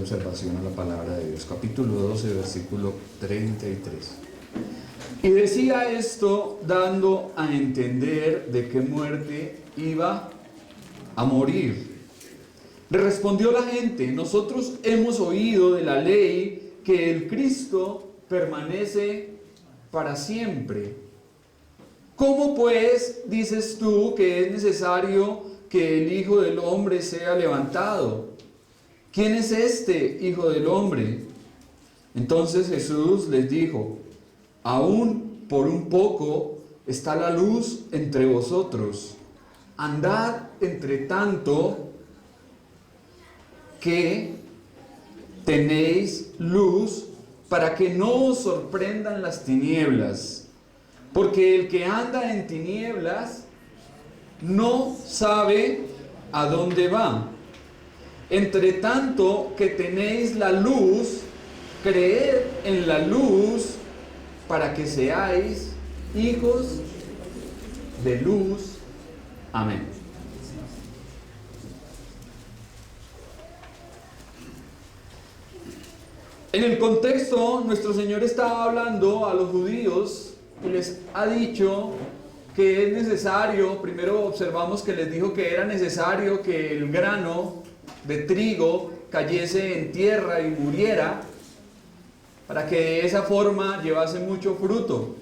observación a la palabra de Dios. Capítulo 12, versículo 33. Y decía esto dando a entender de qué muerte iba a morir. Le respondió la gente: nosotros hemos oído de la ley que el Cristo permanece para siempre. ¿Cómo pues dices tú que es necesario que el Hijo del Hombre sea levantado? ¿Quién es este Hijo del Hombre? Entonces Jesús les dijo: aún por un poco está la luz entre vosotros. Andad entre tanto que tenéis luz, para que no os sorprendan las tinieblas. Porque el que anda en tinieblas no sabe a dónde va. Entre tanto que tenéis la luz, creed en la luz, para que seáis hijos de luz. Amén. En el contexto, nuestro Señor estaba hablando a los judíos y les ha dicho que es necesario. Primero observamos que les dijo que era necesario que el grano de trigo cayese en tierra y muriera, para que de esa forma llevase mucho fruto.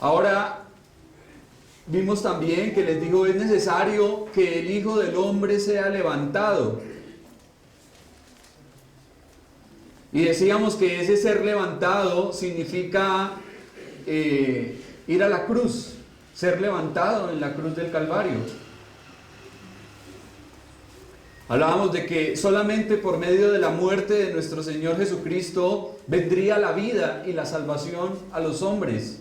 Ahora vimos también que les dijo: es necesario que el Hijo del Hombre sea levantado. Y decíamos que ese ser levantado significa ir a la cruz, ser levantado en la cruz del Calvario. Hablábamos de que solamente por medio de la muerte de nuestro Señor Jesucristo vendría la vida y la salvación a los hombres.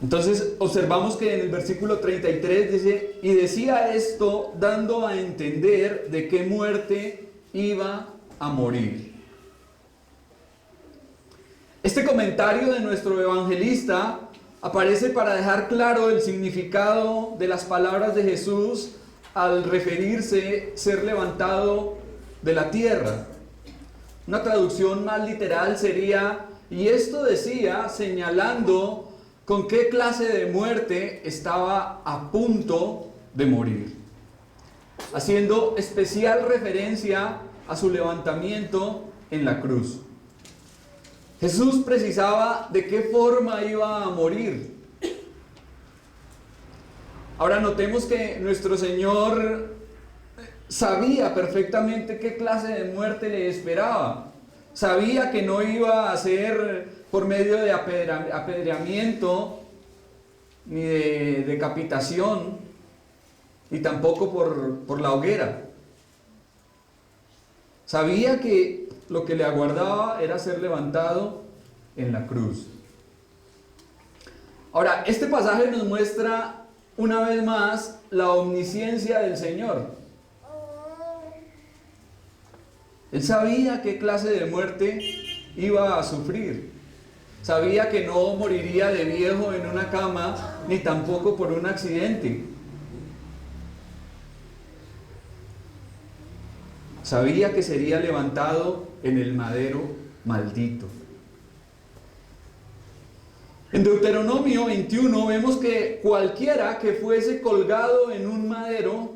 Entonces observamos que en el versículo 33 dice: y decía esto dando a entender de qué muerte iba a morir. Este comentario de nuestro evangelista aparece para dejar claro el significado de las palabras de Jesús al referirse ser levantado de la tierra. Una traducción más literal sería: y esto decía señalando con qué clase de muerte estaba a punto de morir, haciendo especial referencia a su levantamiento en la cruz. Jesús precisaba de qué forma iba a morir. Ahora notemos que nuestro Señor sabía perfectamente qué clase de muerte le esperaba. Sabía que no iba a ser por medio de apedreamiento, ni de decapitación, y tampoco por la hoguera. Sabía que lo que le aguardaba era ser levantado en la cruz. Ahora, este pasaje nos muestra una vez más la omnisciencia del Señor. Él sabía qué clase de muerte iba a sufrir. Sabía que no moriría de viejo en una cama, ni tampoco por un accidente. Sabía que sería levantado en el madero maldito. En Deuteronomio 21 vemos que cualquiera que fuese colgado en un madero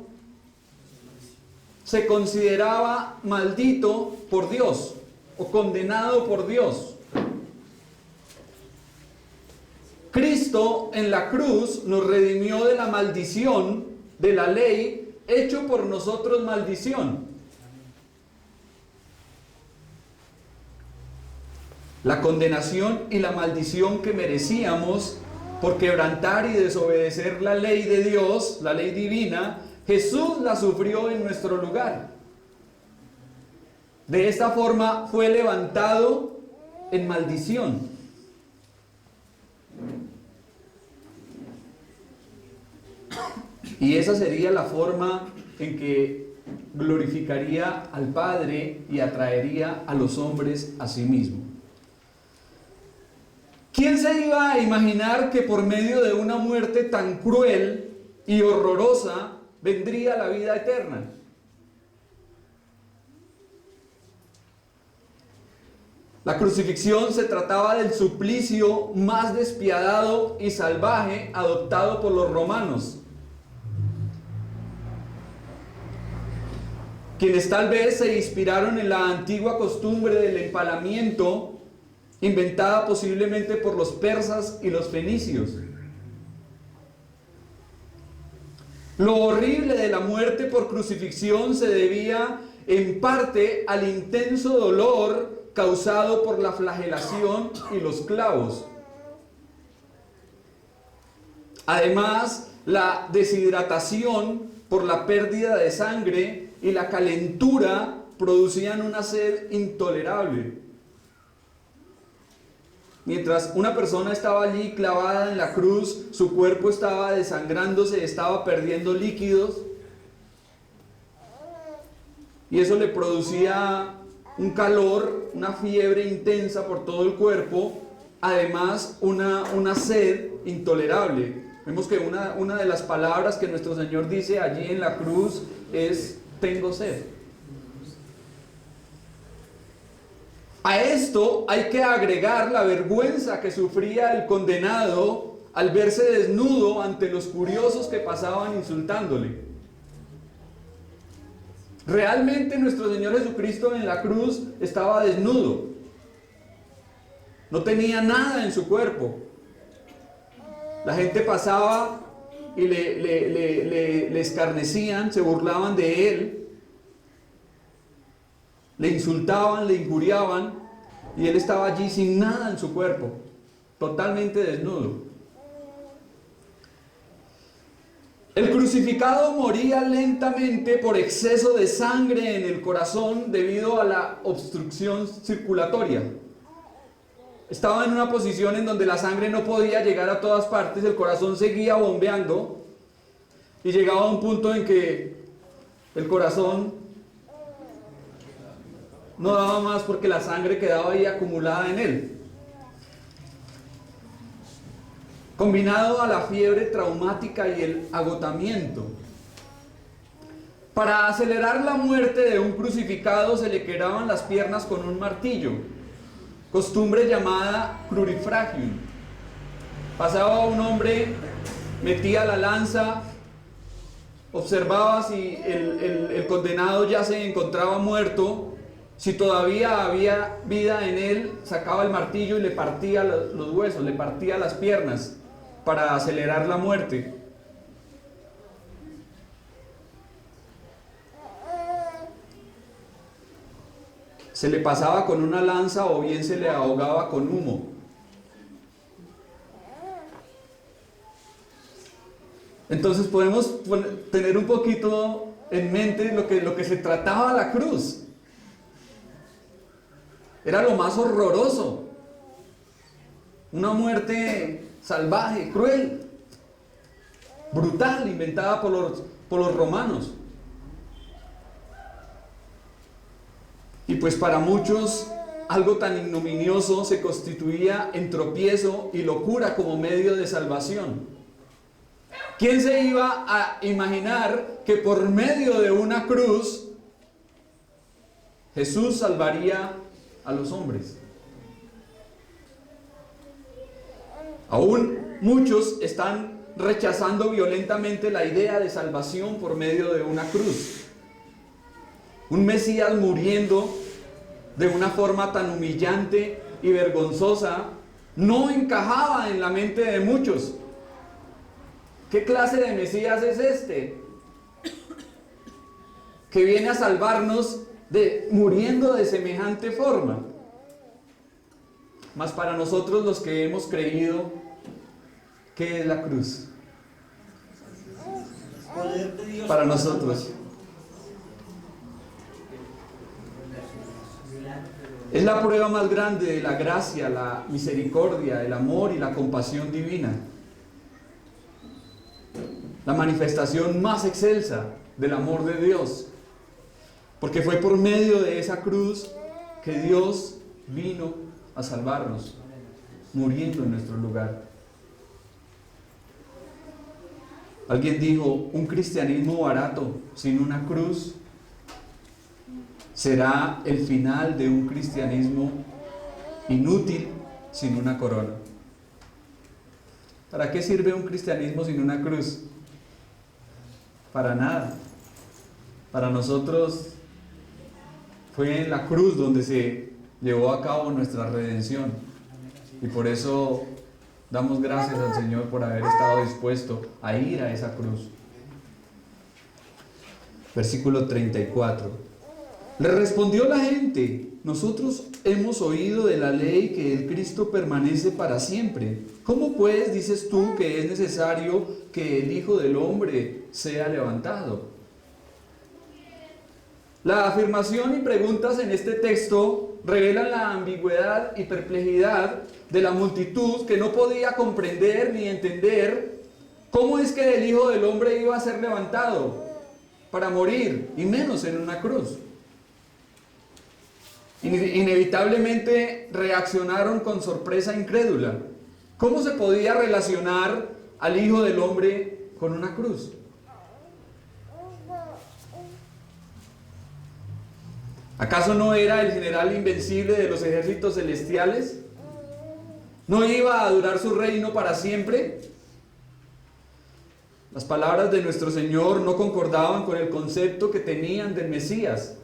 se consideraba maldito por Dios o condenado por Dios. Cristo en la cruz nos redimió de la maldición de la ley, hecho por nosotros maldición. La condenación y la maldición que merecíamos por quebrantar y desobedecer la ley de Dios, la ley divina, Jesús la sufrió en nuestro lugar. De esta forma fue levantado en maldición. Y esa sería la forma en que glorificaría al Padre y atraería a los hombres a sí mismo. ¿Quién se iba a imaginar que por medio de una muerte tan cruel y horrorosa vendría la vida eterna. La crucifixión se trataba del suplicio más despiadado y salvaje adoptado por los romanos, quienes tal vez se inspiraron en la antigua costumbre del empalamiento, inventada posiblemente por los persas y los fenicios. Lo horrible de la muerte por crucifixión se debía en parte al intenso dolor causado por la flagelación y los clavos. Además, la deshidratación por la pérdida de sangre y la calentura producían una sed intolerable. Mientras una persona estaba allí clavada en la cruz, su cuerpo estaba desangrándose, estaba perdiendo líquidos, y eso le producía un calor, una fiebre intensa por todo el cuerpo, además una sed intolerable. Vemos que una de las palabras que nuestro Señor dice allí en la cruz es: tengo sed. A esto hay que agregar la vergüenza que sufría el condenado al verse desnudo ante los curiosos que pasaban insultándole. Realmente nuestro Señor Jesucristo en la cruz estaba desnudo. No tenía nada en su cuerpo. La gente pasaba y le escarnecían, se burlaban de él, le insultaban, le injuriaban, y él estaba allí sin nada en su cuerpo, totalmente desnudo. El crucificado moría lentamente por exceso de sangre en el corazón debido a la obstrucción circulatoria. Estaba en una posición en donde la sangre no podía llegar a todas partes, el corazón seguía bombeando, y llegaba a un punto en que el corazón no daba más porque la sangre quedaba ahí acumulada en él. Combinado a la fiebre traumática y el agotamiento. Para acelerar la muerte de un crucificado se le quebraban las piernas con un martillo, costumbre llamada crurifragium. Pasaba un hombre, metía la lanza, observaba si el condenado ya se encontraba muerto. Si todavía había vida en él, sacaba el martillo y le partía los huesos, le partía las piernas para acelerar la muerte. Se le pasaba con una lanza o bien se le ahogaba con humo. Entonces podemos tener un poquito en mente lo que se trataba la cruz. Era lo más horroroso. Una muerte salvaje, cruel, brutal, inventada por los romanos. Y pues para muchos algo tan ignominioso se constituía en tropiezo y locura como medio de salvación. ¿Quién se iba a imaginar que por medio de una cruz Jesús salvaría a los hombres? Aún muchos están rechazando violentamente la idea de salvación por medio de una cruz. Un Mesías muriendo de una forma tan humillante y vergonzosa no encajaba en la mente de muchos. ¿Qué clase de Mesías es este? Que viene a salvarnos muriendo de semejante forma. Mas para nosotros los que hemos creído, ¿qué es la cruz? Para nosotros es la prueba más grande de la gracia, la misericordia, el amor y la compasión divina. La manifestación más excelsa del amor de Dios. Porque fue por medio de esa cruz que Dios vino a salvarnos, muriendo en nuestro lugar. Alguien dijo, un cristianismo barato, sin una cruz, será el final de un cristianismo inútil, sin una corona. ¿Para qué sirve un cristianismo sin una cruz? Para nada. Para nosotros fue en la cruz donde se llevó a cabo nuestra redención. Y por eso damos gracias al Señor por haber estado dispuesto a ir a esa cruz. Versículo 34. Le respondió la gente: nosotros hemos oído de la ley que el Cristo permanece para siempre. ¿Cómo pues dices tú que es necesario que el Hijo del Hombre sea levantado? La afirmación y preguntas en este texto revelan la ambigüedad y perplejidad de la multitud, que no podía comprender ni entender cómo es que el Hijo del Hombre iba a ser levantado para morir, y menos en una cruz. Inevitablemente reaccionaron con sorpresa incrédula. ¿Cómo se podía relacionar al Hijo del Hombre con una cruz? ¿Acaso no era el general invencible de los ejércitos celestiales? ¿No iba a durar su reino para siempre? Las palabras de nuestro Señor no concordaban con el concepto que tenían del Mesías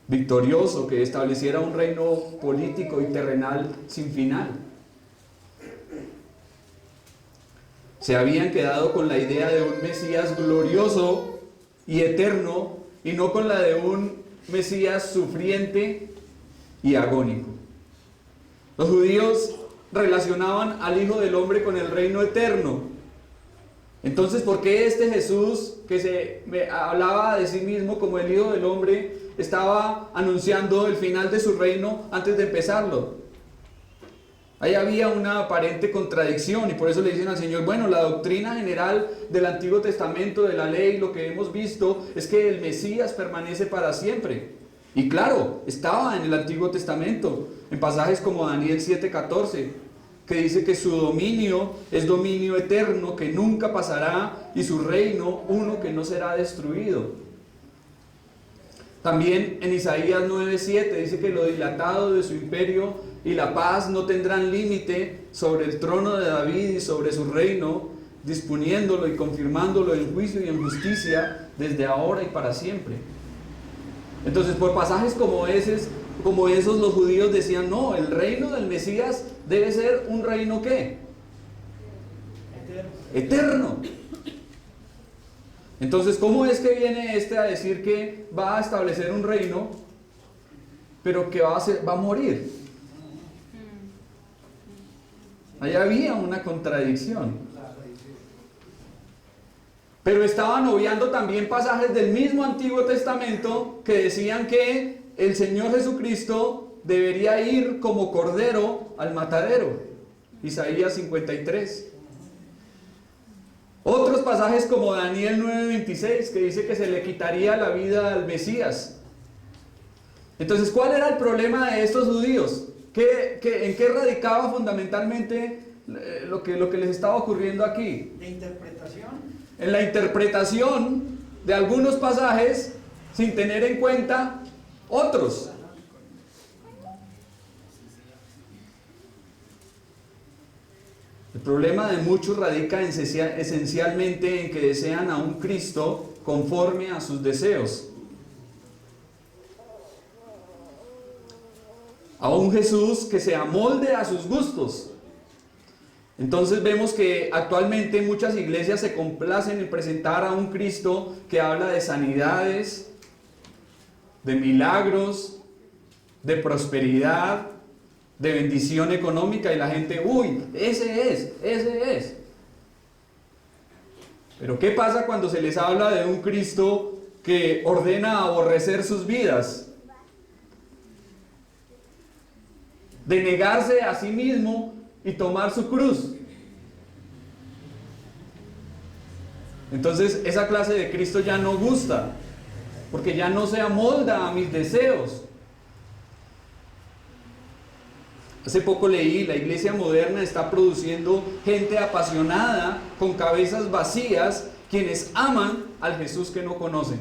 victorioso, que estableciera un reino político y terrenal sin final. Se habían quedado con la idea de un Mesías glorioso y eterno, y no con la de un Mesías sufriente y agónico. Los judíos relacionaban al Hijo del Hombre con el reino eterno. Entonces, ¿por qué este Jesús, que se hablaba de sí mismo como el Hijo del Hombre, estaba anunciando el final de su reino antes de empezarlo? Ahí había una aparente contradicción, y por eso le dicen al Señor: bueno, la doctrina general del Antiguo Testamento, de la ley, lo que hemos visto es que el Mesías permanece para siempre. Y claro, estaba en el Antiguo Testamento, en pasajes como Daniel 7:14, que dice que su dominio es dominio eterno, que nunca pasará, y su reino uno que no será destruido. También en Isaías 9:7 dice que lo dilatado de su imperio y la paz no tendrán límite sobre el trono de David y sobre su reino, disponiéndolo y confirmándolo en juicio y en justicia desde ahora y para siempre. Entonces, por pasajes como esos, los judíos decían: no, el reino del Mesías debe ser un reino ¿qué? Eterno. Entonces, ¿cómo es que viene a decir que va a establecer un reino, pero que va a morir? Ahí había una contradicción. Pero estaban obviando también pasajes del mismo Antiguo Testamento que decían que el Señor Jesucristo debería ir como cordero al matadero. Isaías 53. Otros pasajes como Daniel 9:26, que dice que se le quitaría la vida al Mesías. Entonces, ¿cuál era el problema de estos judíos? ¿En qué radicaba fundamentalmente lo que les estaba ocurriendo aquí? ¿De interpretación? En la interpretación de algunos pasajes sin tener en cuenta otros. El problema de muchos radica esencialmente en que desean a un Cristo conforme a sus deseos, a un Jesús que se amolde a sus gustos. Entonces vemos que actualmente muchas iglesias se complacen en presentar a un Cristo que habla de sanidades, de milagros, de prosperidad, de bendición económica, y la gente: uy, ese es. Pero ¿qué pasa cuando se les habla de un Cristo que ordena aborrecer sus vidas? De negarse a sí mismo y tomar su cruz. Entonces esa clase de Cristo ya no gusta, porque ya no se amolda a mis deseos. Hace poco leí, la iglesia moderna está produciendo gente apasionada, con cabezas vacías, quienes aman al Jesús que no conocen.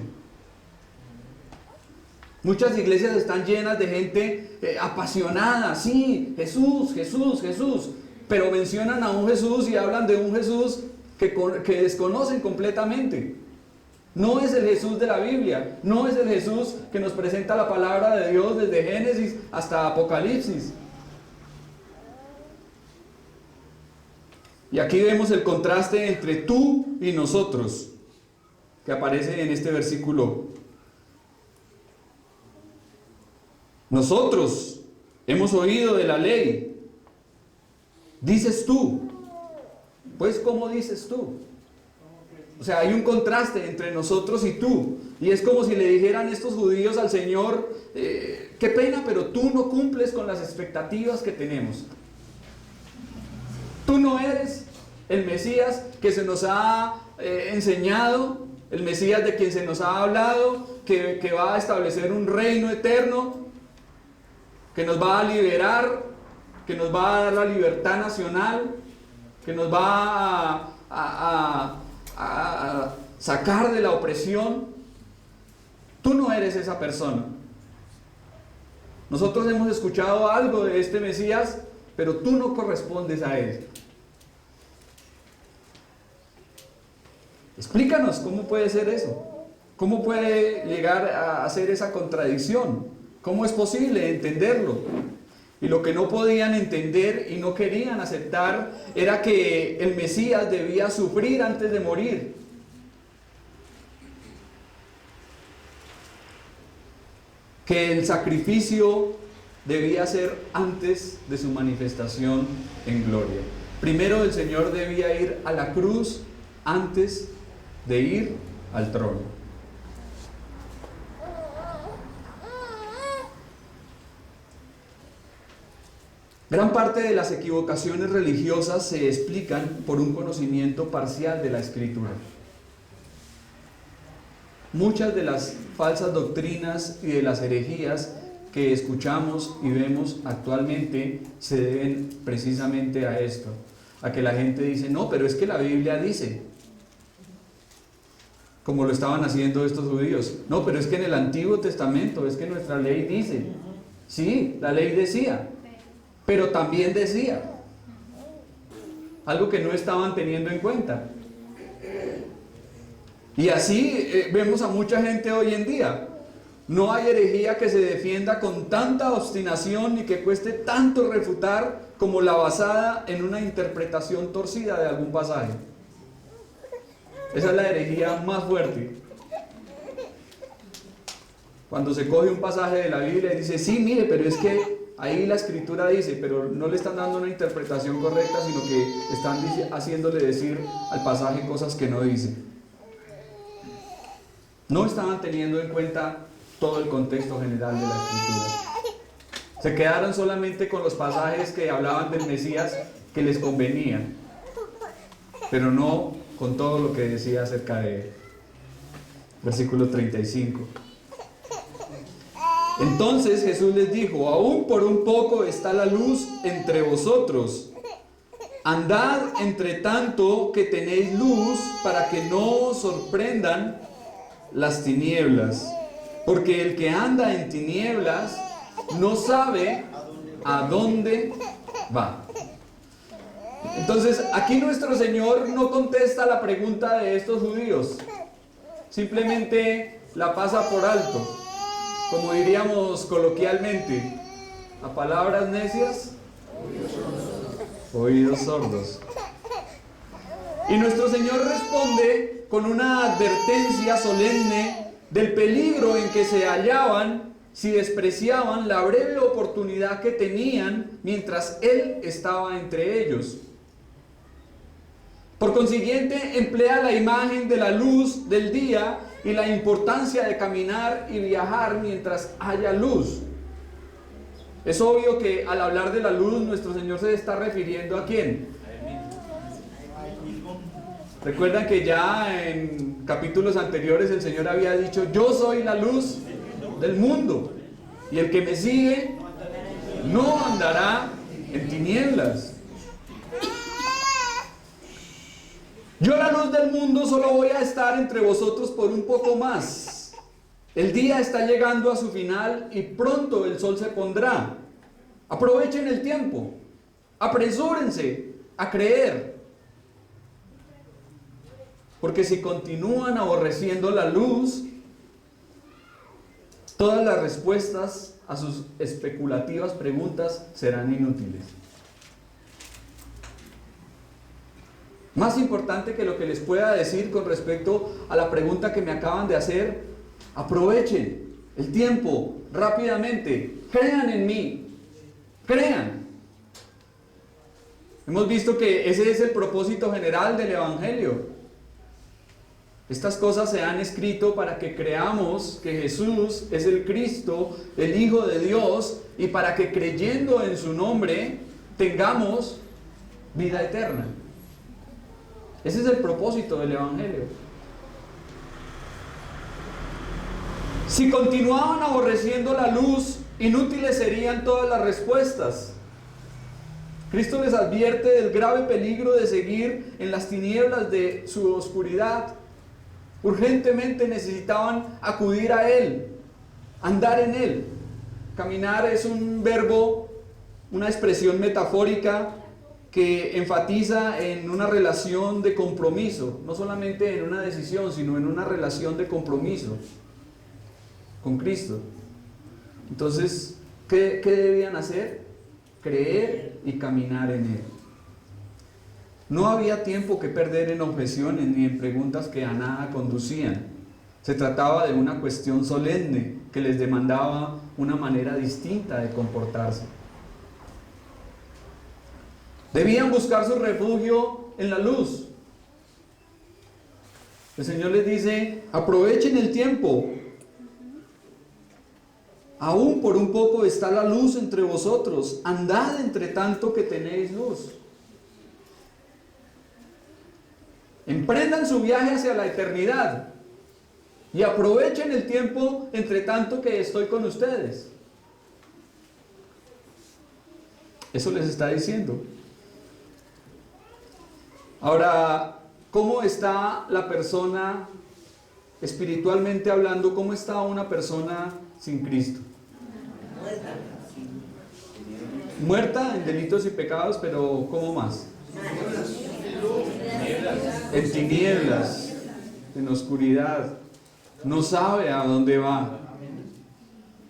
Muchas iglesias están llenas de gente apasionada, sí, Jesús, Jesús, Jesús, pero mencionan a un Jesús y hablan de un Jesús que desconocen completamente. No es el Jesús de la Biblia, no es el Jesús que nos presenta la palabra de Dios desde Génesis hasta Apocalipsis. Y aquí vemos el contraste entre tú y nosotros, que aparece en este versículo. Nosotros hemos oído de la ley, dices tú. Pues, ¿cómo dices tú? O sea, hay un contraste entre nosotros y tú. Y es como si le dijeran estos judíos al Señor, qué pena, pero tú no cumples con las expectativas que tenemos. Tú no eres el Mesías que se nos ha enseñado, el Mesías de quien se nos ha hablado, que va a establecer un reino eterno, que nos va a liberar, que nos va a dar la libertad nacional, que nos va a sacar de la opresión. Tú no eres esa persona. Nosotros hemos escuchado algo de este Mesías, pero tú no correspondes a él. Explícanos cómo puede ser eso. ¿Cómo puede llegar a ser esa contradicción? ¿Cómo es posible entenderlo? Y lo que no podían entender y no querían aceptar era que el Mesías debía sufrir antes de morir. Que el sacrificio debía ser antes de su manifestación en gloria. Primero el Señor debía ir a la cruz antes de ir al trono. Gran parte de las equivocaciones religiosas se explican por un conocimiento parcial de la Escritura. Muchas de las falsas doctrinas y de las herejías que escuchamos y vemos actualmente se deben precisamente a esto, a que la gente dice, no, pero es que la Biblia dice, como lo estaban haciendo estos judíos, no, pero es que en el Antiguo Testamento, es que nuestra ley dice, sí, la ley decía, pero también decía algo que no estaban teniendo en cuenta. Y así vemos a mucha gente hoy en día. No hay herejía que se defienda con tanta obstinación ni que cueste tanto refutar como la basada en una interpretación torcida de algún pasaje. Esa es la herejía más fuerte. Cuando se coge un pasaje de la Biblia y dice, sí, mire, pero es que ahí la Escritura dice, pero no le están dando una interpretación correcta, sino que están haciéndole decir al pasaje cosas que no dice. No estaban teniendo en cuenta todo el contexto general de la Escritura. Se quedaron solamente con los pasajes que hablaban del Mesías que les convenían, pero no con todo lo que decía acerca de él. Versículo 35. Entonces Jesús les dijo, aún por un poco está la luz entre vosotros. Andad entre tanto que tenéis luz, para que no os sorprendan las tinieblas. Porque el que anda en tinieblas no sabe a dónde va. Entonces, aquí nuestro Señor no contesta la pregunta de estos judíos. Simplemente la pasa por alto. Como diríamos coloquialmente, a palabras necias, oídos sordos. Y nuestro Señor responde con una advertencia solemne del peligro en que se hallaban si despreciaban la breve oportunidad que tenían mientras Él estaba entre ellos. Por consiguiente, emplea la imagen de la luz del día y la importancia de caminar y viajar mientras haya luz. Es obvio que al hablar de la luz, nuestro Señor se está refiriendo ¿a quién? Recuerdan que ya en capítulos anteriores el Señor había dicho, yo soy la luz del mundo, y el que me sigue no andará en tinieblas. Yo, la luz del mundo, solo voy a estar entre vosotros por un poco más. El día está llegando a su final y pronto el sol se pondrá. Aprovechen el tiempo, apresúrense a creer. Porque si continúan aborreciendo la luz, todas las respuestas a sus especulativas preguntas serán inútiles. Más importante que lo que les pueda decir con respecto a la pregunta que me acaban de hacer, aprovechen el tiempo rápidamente, crean en mí, crean. Hemos visto que ese es el propósito general del Evangelio. Estas cosas se han escrito para que creamos que Jesús es el Cristo, el Hijo de Dios, y para que creyendo en su nombre tengamos vida eterna. Ese es el propósito del Evangelio. Si continuaban aborreciendo la luz, inútiles serían todas las respuestas. Cristo les advierte del grave peligro de seguir en las tinieblas de su oscuridad. Urgentemente necesitaban acudir a Él, andar en Él. Caminar es un verbo, una expresión metafórica que enfatiza en una relación de compromiso, no solamente en una decisión, sino en una relación de compromiso con Cristo. Entonces, ¿qué debían hacer? Creer y caminar en Él. No había tiempo que perder en objeciones ni en preguntas que a nada conducían. Se trataba de una cuestión solemne que les demandaba una manera distinta de comportarse. Debían buscar su refugio en la luz. El Señor les dice: aprovechen el tiempo. Aún por un poco está la luz entre vosotros. Andad entre tanto que tenéis luz. Emprendan su viaje hacia la eternidad y aprovechen el tiempo entre tanto que estoy con ustedes. Eso les está diciendo. Ahora, ¿cómo está la persona espiritualmente hablando? ¿Cómo está una persona sin Cristo? Muerta en delitos y pecados, pero ¿cómo más? En tinieblas, en oscuridad, no sabe a dónde va.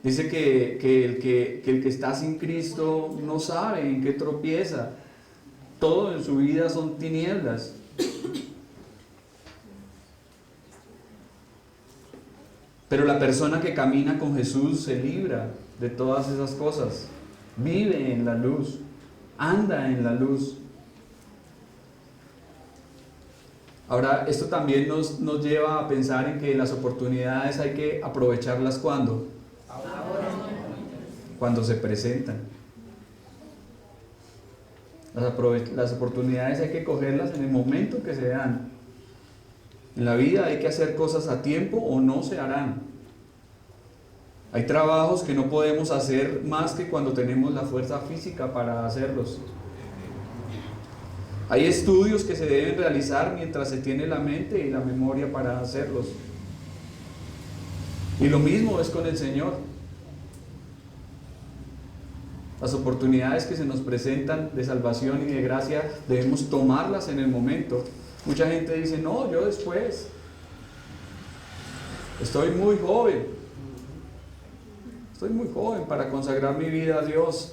Dice que el que está sin Cristo no sabe en qué tropieza. Todo en su vida son tinieblas. Pero la persona que camina con Jesús se libra de todas esas cosas. Vive en la luz, anda en la luz. Ahora, esto también nos lleva a pensar en que las oportunidades hay que aprovecharlas ¿cuándo? Cuando se presentan. Las oportunidades hay que cogerlas en el momento que se dan. En la vida hay que hacer cosas a tiempo o no se harán. Hay trabajos que no podemos hacer más que cuando tenemos la fuerza física para hacerlos. Hay estudios que se deben realizar mientras se tiene la mente y la memoria para hacerlos. Y lo mismo es con el Señor. Las oportunidades que se nos presentan de salvación y de gracia debemos tomarlas en el momento. Mucha gente dice: no, yo después. Estoy muy joven para consagrar mi vida a Dios.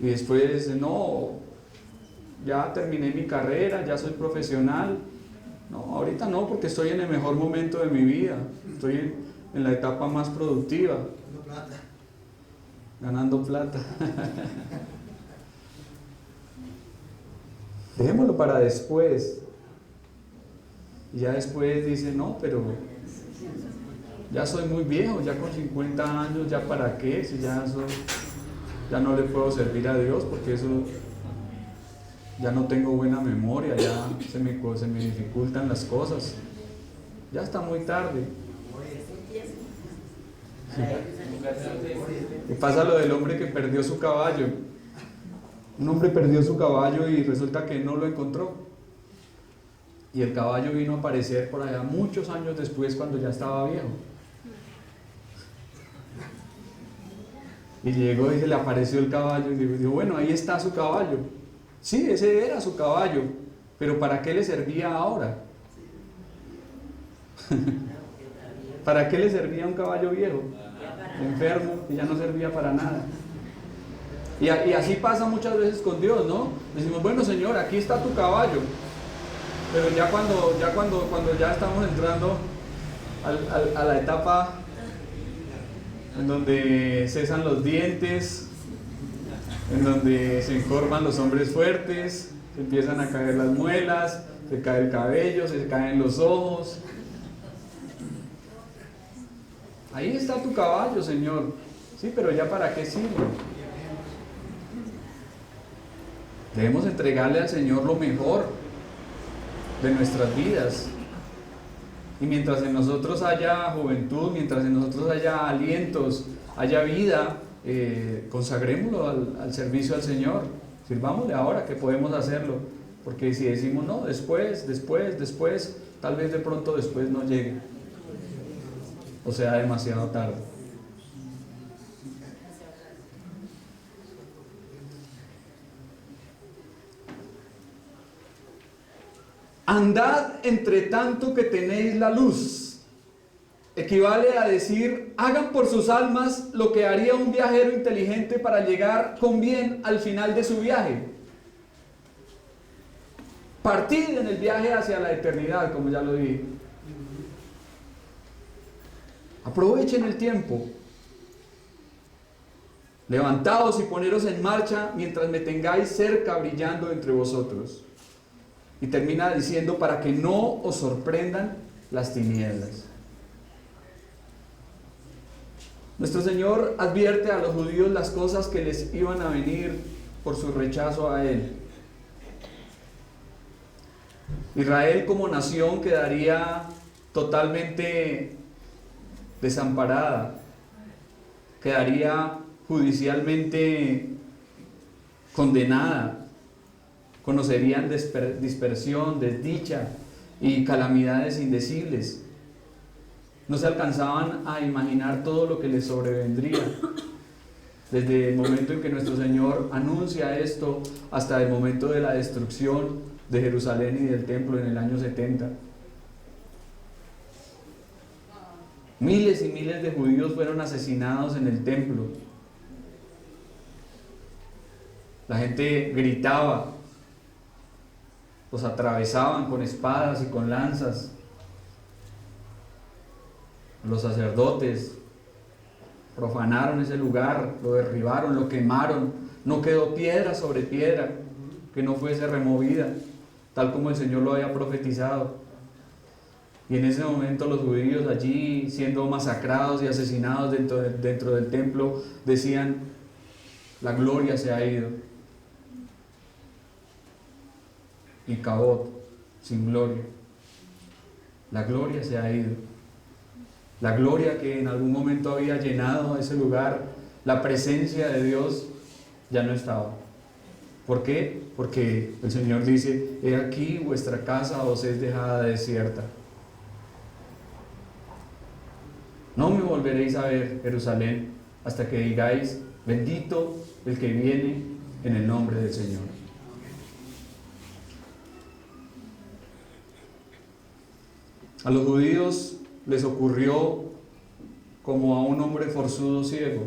Y después, no, ya terminé mi carrera, ya soy profesional. No, ahorita no, porque estoy en el mejor momento de mi vida. Estoy en la etapa más productiva. Ganando plata. Dejémoslo para después. Y ya después dice: no, pero ya soy muy viejo, ya con 50 años, ¿ya para qué? Si ya no le puedo servir a Dios, porque eso ya no tengo buena memoria, ya se me dificultan las cosas. Ya está muy tarde. Y pasa lo del hombre que perdió su caballo. Un hombre perdió su caballo y resulta que no lo encontró. Y el caballo vino a aparecer por allá muchos años después, cuando ya estaba viejo. Y llegó y se le apareció el caballo y dijo, bueno, ahí está su caballo. Sí, ese era su caballo, pero ¿para qué le servía ahora? ¿Para qué le servía un caballo viejo? Enfermo, que ya no servía para nada. Y así pasa muchas veces con Dios, ¿no? Decimos, bueno, Señor, aquí está tu caballo. Pero ya cuando ya estamos entrando a la etapa en donde cesan los dientes, en donde se encorvan los hombres fuertes, se empiezan a caer las muelas, se cae el cabello, se caen los ojos. Ahí está tu caballo, Señor. Sí, pero ¿ya para qué sirve? Debemos entregarle al Señor lo mejor de nuestras vidas. Y mientras en nosotros haya juventud, mientras en nosotros haya alientos, haya vida, consagrémoslo al servicio al Señor. Sirvámosle ahora que podemos hacerlo. Porque si decimos no, después, tal vez de pronto después no llegue. O sea, demasiado tarde. Andad entre tanto que tenéis la luz. Equivale a decir, hagan por sus almas lo que haría un viajero inteligente para llegar con bien al final de su viaje. Partid en el viaje hacia la eternidad, como ya lo dije. Aprovechen el tiempo. Levantaos y poneros en marcha mientras me tengáis cerca brillando entre vosotros. Y termina diciendo, para que no os sorprendan las tinieblas. Nuestro Señor advierte a los judíos las cosas que les iban a venir por su rechazo a Él. Israel como nación quedaría totalmente desamparada, quedaría judicialmente condenada. Conocerían dispersión, desdicha y calamidades indecibles. No se alcanzaban a imaginar todo lo que les sobrevendría. Desde el momento en que nuestro Señor anuncia esto hasta el momento de la destrucción de Jerusalén y del templo en el año 70. Miles y miles de judíos fueron asesinados en el templo. La gente gritaba, los atravesaban con espadas y con lanzas. Los sacerdotes profanaron ese lugar, lo derribaron, lo quemaron. No quedó piedra sobre piedra que no fuese removida, tal como el Señor lo había profetizado. Y en ese momento los judíos allí, siendo masacrados y asesinados dentro del templo, decían, la gloria se ha ido. Y Cabot, sin gloria. La gloria se ha ido. La gloria que en algún momento había llenado ese lugar, la presencia de Dios ya no estaba. ¿Por qué? Porque el Señor dice, he aquí vuestra casa os es dejada desierta. No me volveréis a ver, Jerusalén, hasta que digáis, bendito el que viene en el nombre del Señor. A los judíos les ocurrió como a un hombre forzudo ciego,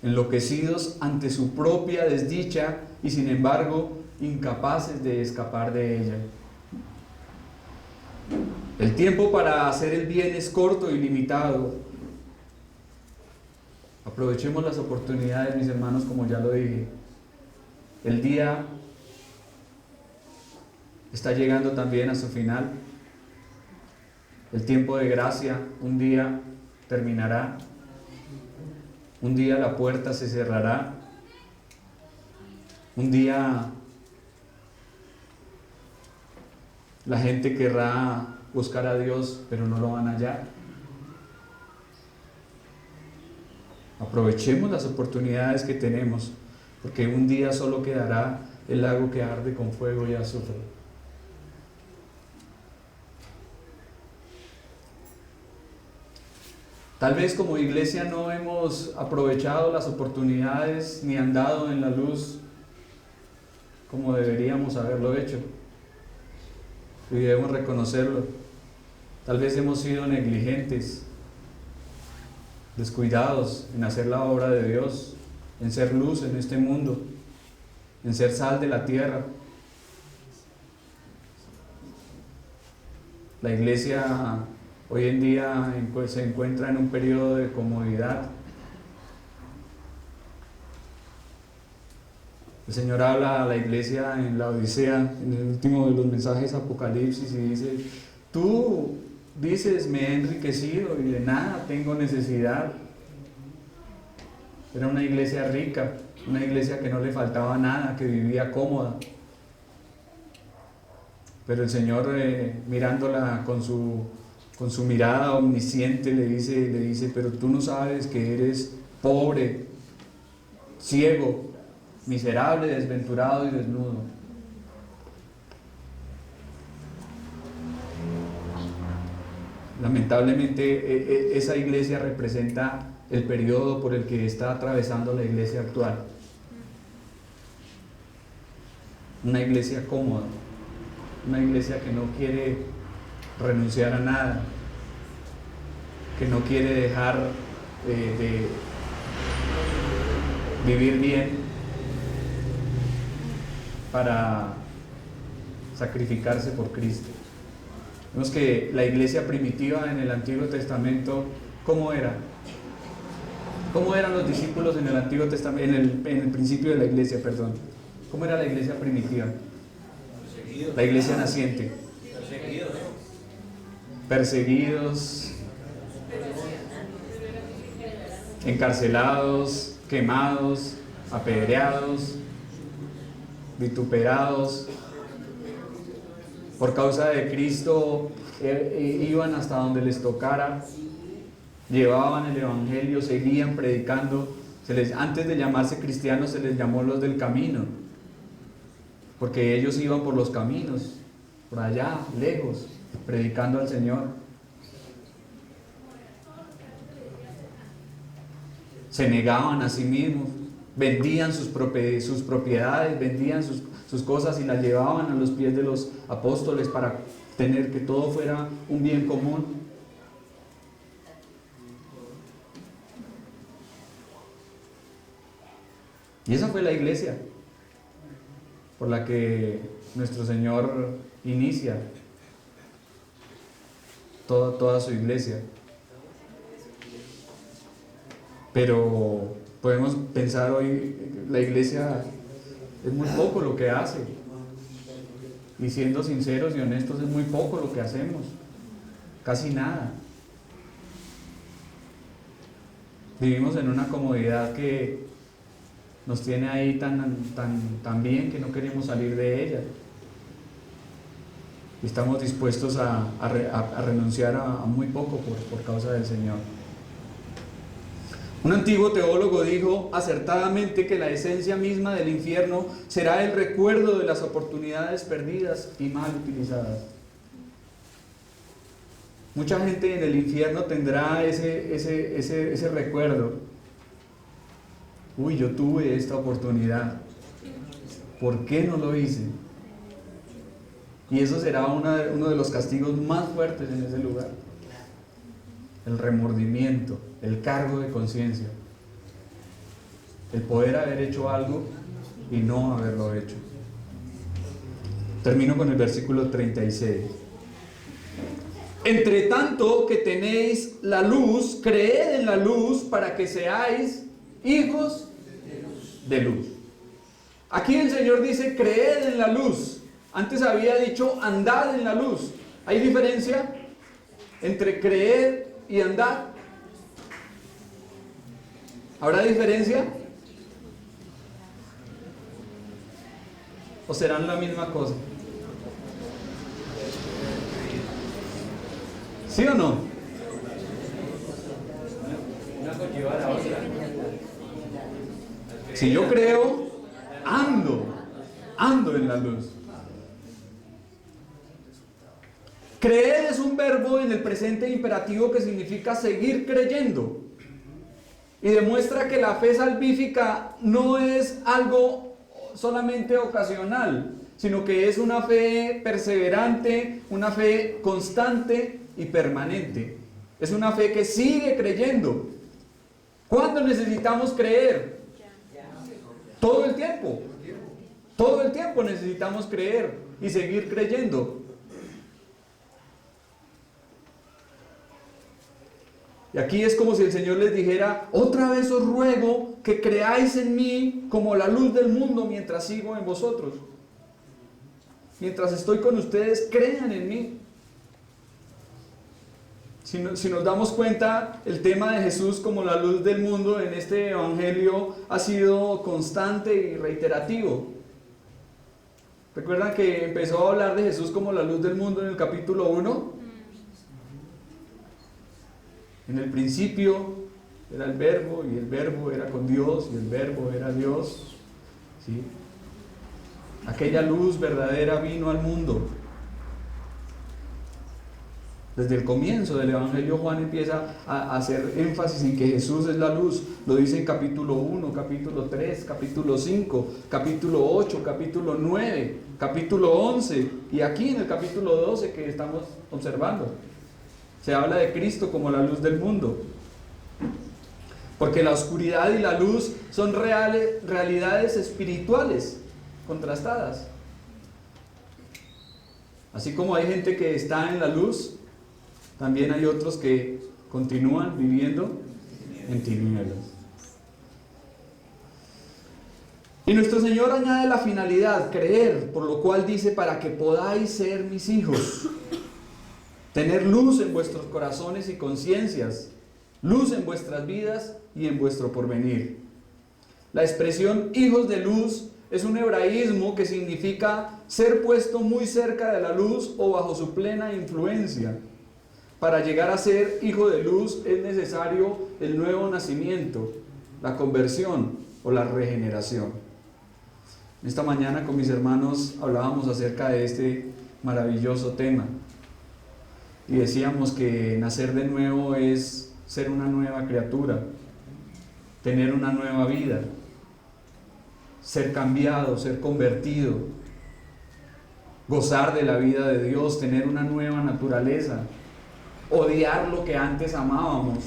enloquecidos ante su propia desdicha y sin embargo incapaces de escapar de ella. El tiempo para hacer el bien es corto y limitado. Aprovechemos las oportunidades, mis hermanos, como ya lo dije. El día está llegando también a su final. El tiempo de gracia un día terminará. Un día la puerta se cerrará. Un día la gente querrá buscar a Dios, pero no lo van a hallar. Aprovechemos las oportunidades que tenemos, porque un día solo quedará el lago que arde con fuego y azufre. Tal vez como iglesia no hemos aprovechado las oportunidades ni andado en la luz como deberíamos haberlo hecho. Y debemos reconocerlo. Tal vez hemos sido negligentes, descuidados en hacer la obra de Dios, en ser luz en este mundo, en ser sal de la tierra. La iglesia hoy en día se encuentra en un periodo de comodidad. El Señor habla a la iglesia en la Odisea, en el último de los mensajes Apocalipsis, y dice: tú dices, me he enriquecido y de nada tengo necesidad. Era una iglesia rica, una iglesia que no le faltaba nada, que vivía cómoda. Pero el Señor, mirándola con su mirada omnisciente, le dice: pero tú no sabes que eres pobre, ciego, miserable, desventurado y desnudo. Lamentablemente esa iglesia representa el periodo por el que está atravesando la iglesia actual. Una iglesia cómoda, una iglesia que no quiere renunciar a nada, que no quiere dejar de vivir bien para sacrificarse por Cristo. Vemos que la iglesia primitiva en el Antiguo Testamento, ¿cómo era? ¿Cómo eran los discípulos en el Antiguo Testamento, en el principio de la iglesia, perdón? ¿Cómo era la iglesia primitiva? La iglesia naciente. Perseguidos, encarcelados, quemados, apedreados, vituperados. Por causa de Cristo iban hasta donde les tocara, llevaban el evangelio, seguían predicando. Antes de llamarse cristianos se les llamó los del camino, porque ellos iban por los caminos, por allá, lejos, predicando al Señor. Se negaban a sí mismos, vendían sus propiedades, vendían sus cosas y las llevaban a los pies de los apóstoles para tener que todo fuera un bien común. Y esa fue la iglesia por la que nuestro Señor inicia toda su iglesia. Pero podemos pensar hoy, la iglesia es muy poco lo que hace. Y siendo sinceros y honestos, es muy poco lo que hacemos. Casi nada. Vivimos en una comodidad que nos tiene ahí tan bien que no queremos salir de ella. Y estamos dispuestos a renunciar a muy poco por causa del Señor. Un antiguo teólogo dijo acertadamente que la esencia misma del infierno será el recuerdo de las oportunidades perdidas y mal utilizadas. Mucha gente en el infierno tendrá ese recuerdo. Uy, yo tuve esta oportunidad. ¿Por qué no lo hice? Y eso será uno de los castigos más fuertes en ese lugar. El remordimiento, el cargo de conciencia, el poder haber hecho algo y no haberlo hecho. Termino con el versículo 36. Entre tanto que tenéis la luz, creed en la luz para que seáis hijos de luz. Aquí el Señor dice: creed en la luz. Antes había dicho: andad en la luz. ¿Hay diferencia entre creer y andar? ¿Habrá diferencia? ¿O serán la misma cosa? ¿Sí o no? Una conlleva a la otra. Si yo creo, ando en la luz. Creer es un verbo en el presente imperativo que significa seguir creyendo. Y demuestra que la fe salvífica no es algo solamente ocasional, sino que es una fe perseverante, una fe constante y permanente. Es una fe que sigue creyendo. ¿Cuándo necesitamos creer? Todo el tiempo. Todo el tiempo necesitamos creer y seguir creyendo. Y aquí es como si el Señor les dijera: otra vez os ruego que creáis en mí como la luz del mundo mientras sigo en vosotros. Mientras estoy con ustedes, crean en mí. Si nos damos cuenta, el tema de Jesús como la luz del mundo en este evangelio ha sido constante y reiterativo. ¿Recuerdan que empezó a hablar de Jesús como la luz del mundo en el capítulo 1? En el principio era el verbo, y el verbo era con Dios, y el verbo era Dios. ¿Sí? Aquella luz verdadera vino al mundo. Desde el comienzo del Evangelio, Juan empieza a hacer énfasis en que Jesús es la luz. Lo dice en capítulo 1, capítulo 3, capítulo 5, capítulo 8, capítulo 9, capítulo 11 y aquí en el capítulo 12 que estamos observando. Se habla de Cristo como la luz del mundo. Porque la oscuridad y la luz son realidades espirituales contrastadas. Así como hay gente que está en la luz, también hay otros que continúan viviendo en tinieblas. Y nuestro Señor añade la finalidad, creer, por lo cual dice: para que podáis ser mis hijos. Tener luz en vuestros corazones y conciencias, luz en vuestras vidas y en vuestro porvenir. La expresión hijos de luz es un hebraísmo que significa ser puesto muy cerca de la luz o bajo su plena influencia. Para llegar a ser hijo de luz es necesario el nuevo nacimiento, la conversión o la regeneración. Esta mañana con mis hermanos hablábamos acerca de este maravilloso tema y decíamos que nacer de nuevo es ser una nueva criatura, tener una nueva vida, ser cambiado, ser convertido, gozar de la vida de Dios, tener una nueva naturaleza, odiar lo que antes amábamos.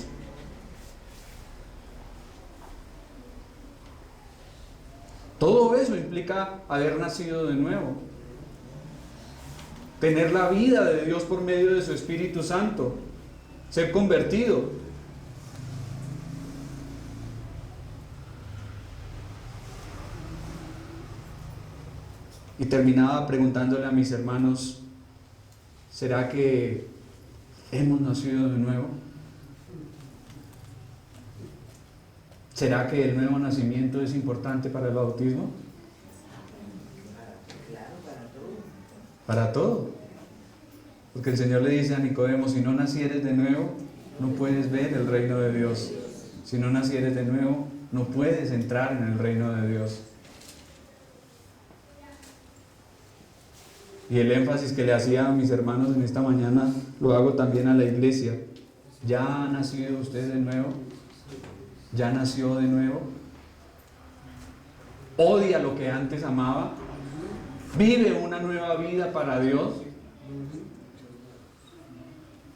Todo eso implica haber nacido de nuevo, tener la vida de Dios por medio de su Espíritu Santo, ser convertido. Y terminaba preguntándole a mis hermanos: ¿será que hemos nacido de nuevo? ¿Será que el nuevo nacimiento es importante para el bautismo? Para todo. Porque el Señor le dice a Nicodemo: si no nacieres de nuevo, no puedes ver el reino de Dios. Si no nacieres de nuevo, no puedes entrar en el reino de Dios. Y el énfasis que le hacía a mis hermanos en esta mañana lo hago también a la iglesia. ¿Ya ha nacido usted de nuevo? ¿Ya nació de nuevo? ¿Odia lo que antes amaba? ¿Vive una nueva vida para Dios?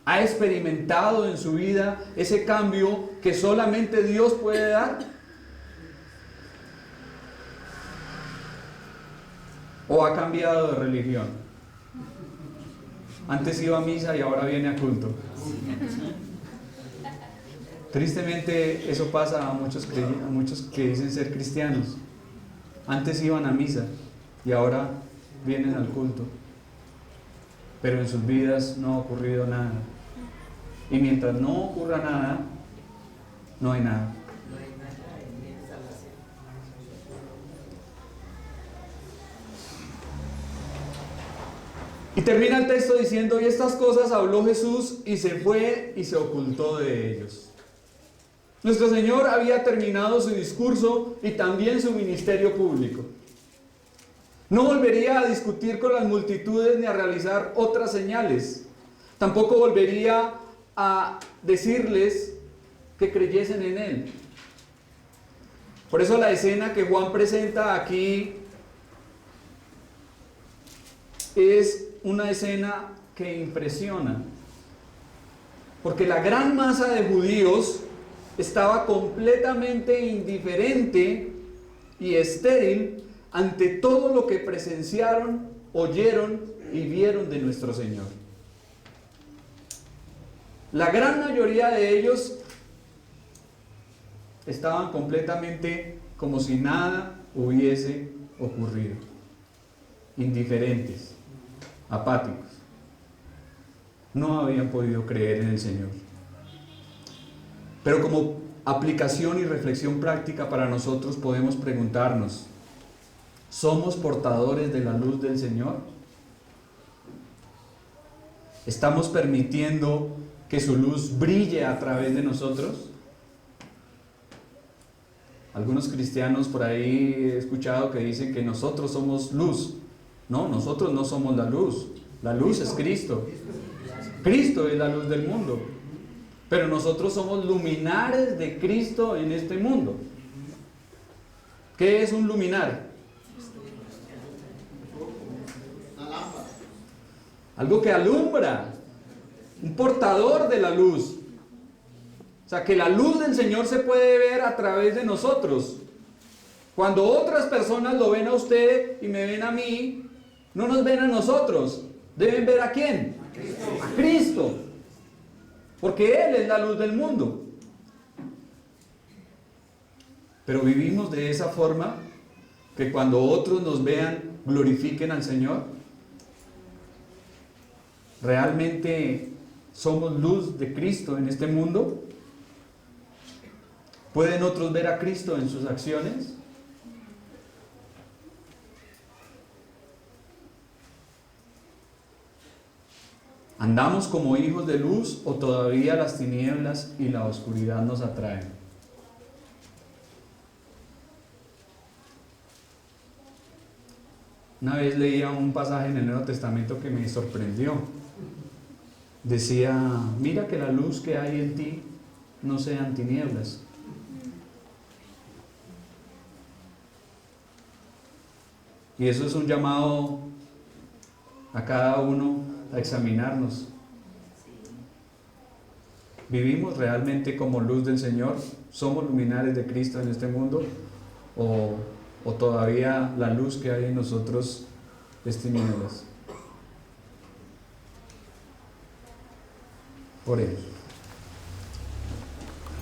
¿Ha experimentado en su vida ese cambio que solamente Dios puede dar? ¿O ha cambiado de religión? Antes iba a misa y ahora viene a culto. Tristemente eso pasa a muchos que dicen ser cristianos. Antes iban a misa y ahora vienen al culto, pero en sus vidas no ha ocurrido nada. Y mientras no ocurra nada, no hay nada. Y termina el texto diciendo: y estas cosas habló Jesús y se fue y se ocultó de ellos. Nuestro Señor había terminado su discurso y también su ministerio público. No volvería a discutir con las multitudes ni a realizar otras señales. Tampoco volvería a decirles que creyesen en Él. Por eso la escena que Juan presenta aquí es una escena que impresiona. Porque la gran masa de judíos estaba completamente indiferente y estéril ante todo lo que presenciaron, oyeron y vieron de nuestro Señor. La gran mayoría de ellos estaban completamente como si nada hubiese ocurrido, indiferentes, apáticos. No habían podido creer en el Señor. Pero como aplicación y reflexión práctica para nosotros podemos preguntarnos, ¿somos portadores de la luz del Señor? ¿Estamos permitiendo que su luz brille a través de nosotros? Algunos cristianos por ahí he escuchado que dicen que nosotros somos luz. No, nosotros no somos la luz. La luz es Cristo. Cristo es la luz del mundo. Pero nosotros somos luminares de Cristo en este mundo. ¿Qué es un luminar? Algo que alumbra. Un portador de la luz. O sea, que la luz del Señor se puede ver a través de nosotros. Cuando otras personas lo ven a usted y me ven a mí, no nos ven a nosotros. ¿Deben ver a quién? A Cristo. A Cristo. Porque Él es la luz del mundo. Pero vivimos de esa forma que cuando otros nos vean, glorifiquen al Señor. ¿Realmente somos luz de Cristo en este mundo? ¿Pueden otros ver a Cristo en sus acciones? ¿Andamos como hijos de luz o todavía las tinieblas y la oscuridad nos atraen? Una vez leía un pasaje en el Nuevo Testamento que me sorprendió. Decía, mira que la luz que hay en ti no sean tinieblas. Y eso es un llamado a cada uno a examinarnos. ¿Vivimos realmente como luz del Señor? ¿Somos luminares de Cristo en este mundo? ¿O todavía la luz que hay en nosotros es tinieblas? Por Él.